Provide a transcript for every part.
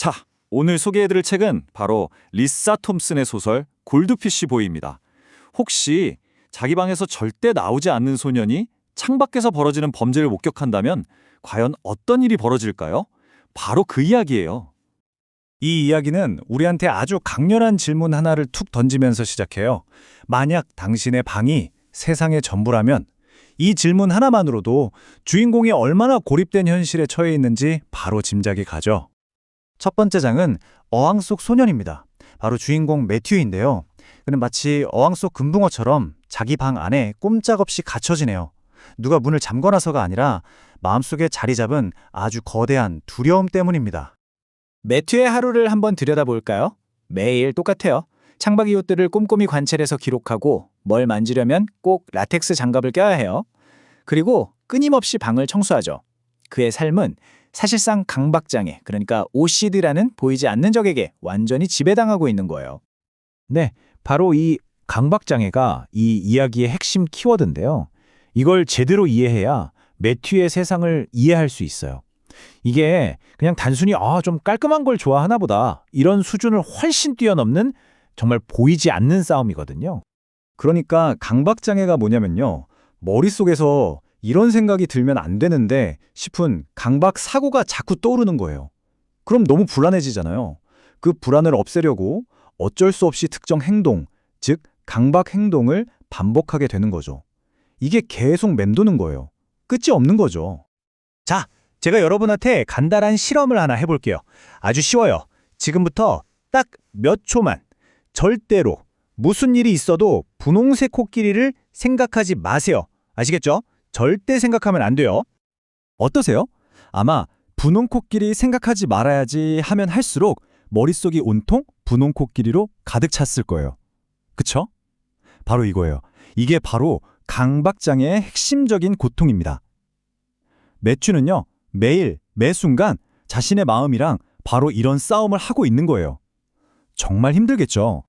자, 오늘 소개해드릴 책은 바로 리사 톰슨의 소설 골드피쉬 보이입니다. 혹시 자기 방에서 절대 나오지 않는 소년이 창밖에서 벌어지는 범죄를 목격한다면 과연 어떤 일이 벌어질까요? 바로 그 이야기예요. 이 이야기는 우리한테 아주 강렬한 질문 하나를 툭 던지면서 시작해요. 만약 당신의 방이 세상의 전부라면 이 질문 하나만으로도 주인공이 얼마나 고립된 현실에 처해 있는지 바로 짐작이 가죠. 첫 번째 장은 어항 속 소년입니다. 바로 주인공 매튜인데요. 그는 마치 어항 속 금붕어처럼 자기 방 안에 꼼짝없이 갇혀 지내요. 누가 문을 잠궈놔서가 아니라 마음속에 자리 잡은 아주 거대한 두려움 때문입니다. 매튜의 하루를 한번 들여다볼까요? 매일 똑같아요. 창밖 이웃들을 꼼꼼히 관찰해서 기록하고 뭘 만지려면 꼭 라텍스 장갑을 껴야 해요. 그리고 끊임없이 방을 청소하죠. 그의 삶은 사실상 강박장애, 그러니까 OCD라는 보이지 않는 적에게 완전히 지배당하고 있는 거예요. 네, 바로 이 강박장애가 이 이야기의 핵심 키워드인데요. 이걸 제대로 이해해야 매튜의 세상을 이해할 수 있어요. 이게 그냥 단순히 좀 깔끔한 걸 좋아하나 보다 이런 수준을 훨씬 뛰어넘는 정말 보이지 않는 싸움이거든요. 그러니까 강박장애가 뭐냐면요. 머릿속에서 이런 생각이 들면 안 되는데 싶은 강박 사고가 자꾸 떠오르는 거예요. 그럼 너무 불안해지잖아요. 그 불안을 없애려고 어쩔 수 없이 특정 행동, 즉 강박 행동을 반복하게 되는 거죠. 이게 계속 맴도는 거예요. 끝이 없는 거죠. 자, 제가 여러분한테 간단한 실험을 하나 해볼게요. 아주 쉬워요. 지금부터 딱 몇 초만 절대로 무슨 일이 있어도 분홍색 코끼리를 생각하지 마세요. 아시겠죠? 절대 생각하면 안 돼요. 어떠세요? 아마 분홍 코끼리 생각하지 말아야지 하면 할수록 머릿속이 온통 분홍 코끼리로 가득 찼을 거예요. 그쵸? 바로 이거예요. 이게 바로 강박장애의 핵심적인 고통입니다. 매튜는요, 매일, 매 순간 자신의 마음이랑 바로 이런 싸움을 하고 있는 거예요. 정말 힘들겠죠?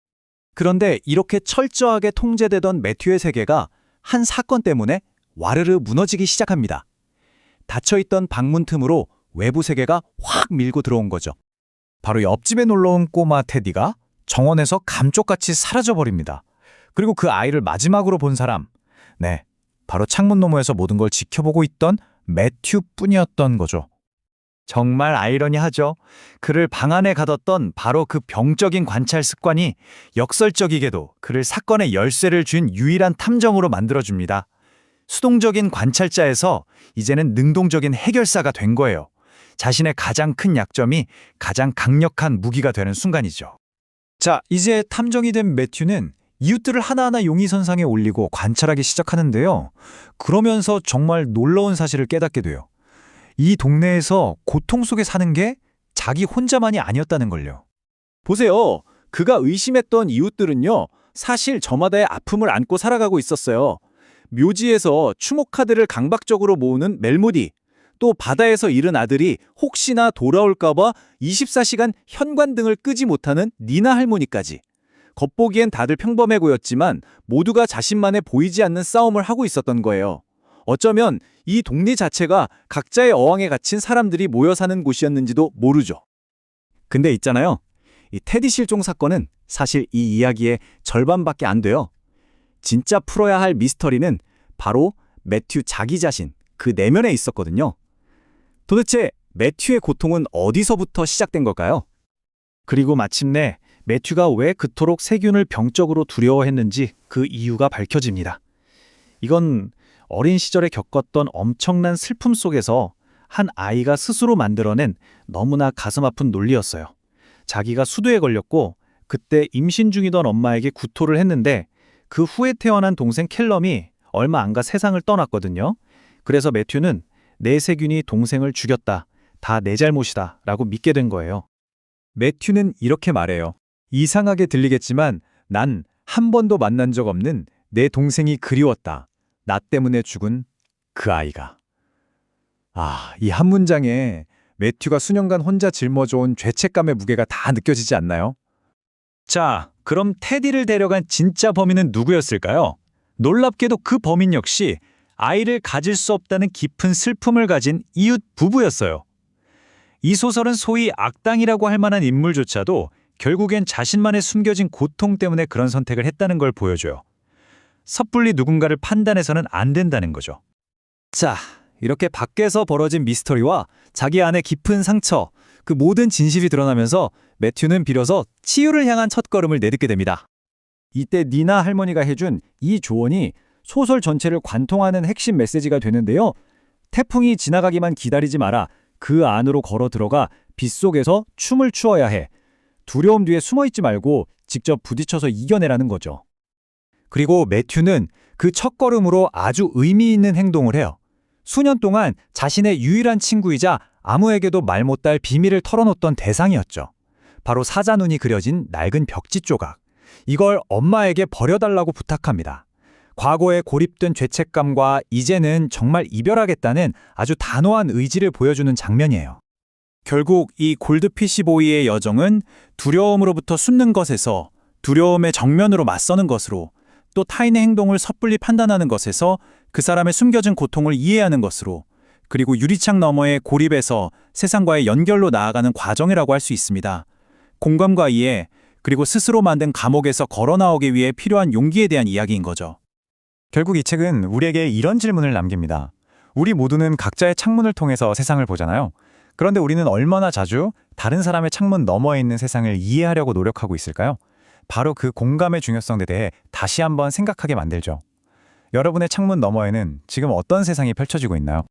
그런데 이렇게 철저하게 통제되던 매튜의 세계가 한 사건 때문에 와르르 무너지기 시작합니다. 닫혀있던 방문 틈으로 외부 세계가 확 밀고 들어온 거죠. 바로 옆집에 놀러온 꼬마 테디가 정원에서 감쪽같이 사라져버립니다. 그리고 그 아이를 마지막으로 본 사람, 네, 바로 창문 너머에서 모든 걸 지켜보고 있던 매튜뿐이었던 거죠. 정말 아이러니하죠. 그를 방 안에 가뒀던 바로 그 병적인 관찰 습관이 역설적이게도 그를 사건의 열쇠를 쥔 유일한 탐정으로 만들어줍니다. 수동적인 관찰자에서 이제는 능동적인 해결사가 된 거예요. 자신의 가장 큰 약점이 가장 강력한 무기가 되는 순간이죠. 자, 이제 탐정이 된 매튜는 이웃들을 하나하나 용의선상에 올리고 관찰하기 시작하는데요. 그러면서 정말 놀라운 사실을 깨닫게 돼요. 이 동네에서 고통 속에 사는 게 자기 혼자만이 아니었다는 걸요. 보세요. 그가 의심했던 이웃들은요, 사실 저마다의 아픔을 안고 살아가고 있었어요. 묘지에서 추모카드를 강박적으로 모으는 멜모디, 또 바다에서 잃은 아들이 혹시나 돌아올까봐 24시간 현관등을 끄지 못하는 니나 할머니까지. 겉보기엔 다들 평범해 보였지만 모두가 자신만의 보이지 않는 싸움을 하고 있었던 거예요. 어쩌면 이 동네 자체가 각자의 어항에 갇힌 사람들이 모여 사는 곳이었는지도 모르죠. 근데 있잖아요. 이 테디 실종 사건은 사실 이 이야기의 절반밖에 안 돼요. 진짜 풀어야 할 미스터리는 바로 매튜 자기 자신, 그 내면에 있었거든요. 도대체 매튜의 고통은 어디서부터 시작된 걸까요? 그리고 마침내 매튜가 왜 그토록 세균을 병적으로 두려워했는지 그 이유가 밝혀집니다. 이건 어린 시절에 겪었던 엄청난 슬픔 속에서 한 아이가 스스로 만들어낸 너무나 가슴 아픈 논리였어요. 자기가 수두에 걸렸고 그때 임신 중이던 엄마에게 구토를 했는데 그 후에 태어난 동생 캘럼이 얼마 안 가 세상을 떠났거든요. 그래서 매튜는 내 세균이 동생을 죽였다. 다 내 잘못이다. 라고 믿게 된 거예요. 매튜는 이렇게 말해요. 이상하게 들리겠지만 난 한 번도 만난 적 없는 내 동생이 그리웠다. 나 때문에 죽은 그 아이가. 이 한 문장에 매튜가 수년간 혼자 짊어져온 죄책감의 무게가 다 느껴지지 않나요? 자, 그럼 테디를 데려간 진짜 범인은 누구였을까요? 놀랍게도 그 범인 역시 아이를 가질 수 없다는 깊은 슬픔을 가진 이웃 부부였어요. 이 소설은 소위 악당이라고 할 만한 인물조차도 결국엔 자신만의 숨겨진 고통 때문에 그런 선택을 했다는 걸 보여줘요. 섣불리 누군가를 판단해서는 안 된다는 거죠. 자, 이렇게 밖에서 벌어진 미스터리와 자기 안의 깊은 상처, 그 모든 진실이 드러나면서 매튜는 비로소 치유를 향한 첫걸음을 내딛게 됩니다. 이때 니나 할머니가 해준 이 조언이 소설 전체를 관통하는 핵심 메시지가 되는데요. 태풍이 지나가기만 기다리지 마라. 그 안으로 걸어 들어가 빗속에서 춤을 추어야 해. 두려움 뒤에 숨어있지 말고 직접 부딪혀서 이겨내라는 거죠. 그리고 매튜는 그 첫걸음으로 아주 의미 있는 행동을 해요. 수년 동안 자신의 유일한 친구이자 아무에게도 말 못할 비밀을 털어놓던 대상이었죠. 바로 사자눈이 그려진 낡은 벽지 조각. 이걸 엄마에게 버려달라고 부탁합니다. 과거에 고립된 죄책감과 이제는 정말 이별하겠다는 아주 단호한 의지를 보여주는 장면이에요. 결국 이 골드피쉬보이의 여정은 두려움으로부터 숨는 것에서 두려움의 정면으로 맞서는 것으로, 또 타인의 행동을 섣불리 판단하는 것에서 그 사람의 숨겨진 고통을 이해하는 것으로, 그리고 유리창 너머의 고립에서 세상과의 연결로 나아가는 과정이라고 할 수 있습니다. 공감과 이해, 그리고 스스로 만든 감옥에서 걸어 나오기 위해 필요한 용기에 대한 이야기인 거죠. 결국 이 책은 우리에게 이런 질문을 남깁니다. 우리 모두는 각자의 창문을 통해서 세상을 보잖아요. 그런데 우리는 얼마나 자주 다른 사람의 창문 너머에 있는 세상을 이해하려고 노력하고 있을까요? 바로 그 공감의 중요성에 대해 다시 한번 생각하게 만들죠. 여러분의 창문 너머에는 지금 어떤 세상이 펼쳐지고 있나요?